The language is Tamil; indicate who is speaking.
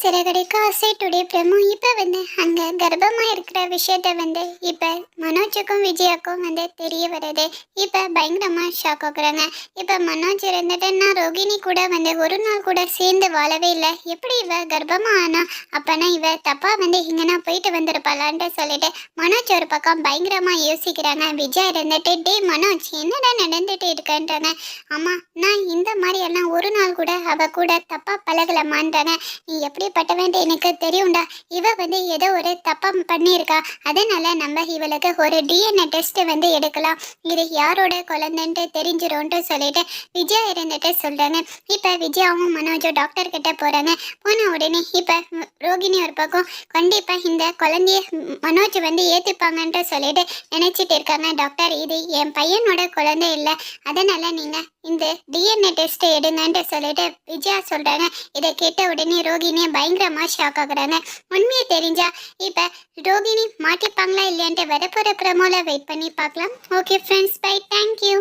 Speaker 1: சிறகடிக்க ஆசை டுடே பிரமோ இப்போ அங்கே கர்ப்பமாக இருக்கிற விஷயத்த இப்போ மனோஜுக்கும் விஜயாக்கும் தெரிய வருது. இப்போ பயங்கரமாக ஷாக் ஆகுறாங்க. இப்போ மனோஜ் இருந்துட்டு நான் ரோகிணி கூட ஒரு நாள் கூட சேர்ந்து வாழவே இல்லை, எப்படி இவ கர்ப்பமாக ஆனா, அப்போனா இவ தப்பா இங்கன்னா போயிட்டு வந்திருப்பாளான்ட்டு சொல்லிட்டு மனோஜ் ஒரு பக்கம் பயங்கரமாக யோசிக்கிறாங்க. விஜயா இருந்துட்டு டே மனோஜ் என்னடா நடந்துட்டு இருக்கன்றாங்க. ஆமாம், நான் இந்த மாதிரி எல்லாம் ஒரு நாள் கூட அவ கூட தப்பாக பழகலமான்றாங்க. நீ எப்படிப்பட்டவன் எனக்கு தெரியும்டா, இவ ஏதோ ஒரு தப்பம் பண்ணியிருக்கா, அதனால நம்ம இவளுக்கு ஒரு டிஎன்ஏ டெஸ்ட் எடுக்கலாம், இது யாரோட குழந்தைன்ட்டு தெரிஞ்சிரும்ன்ட்டு சொல்லிட்டு விஜயா இருந்துட்டு சொல்றாங்க. இப்ப விஜயாவும் மனோஜும் டாக்டர் கிட்ட போறாங்க. போன உடனே இப்ப ரோகிணி ஒரு பக்கம் கண்டிப்பா இந்த குழந்தைய மனோஜ் ஏத்துப்பாங்கன்ட்டு சொல்லிட்டு நினைச்சிட்டு இருக்காங்க. டாக்டர், இது என் பையனோட குழந்தை இல்லை, அதனால நீங்க இந்த டிஎன்ஏ டெஸ்ட் எடுங்கன்ட்டு சொல்லிட்டு விஜயா சொல்றாங்க. இதை கேட்ட உடனே ரோகிணியை பயங்கரமா ஷாக் ஆகுறாங்க. உண்மையை தெரிஞ்சா இப்ப ரோகிணி மாட்டிப்பாங்களா இல்லையான்ட்டு வரப்போற ப்ரமோல வெயிட் பண்ணி பார்க்கலாம். Okay friends, bye, thank you.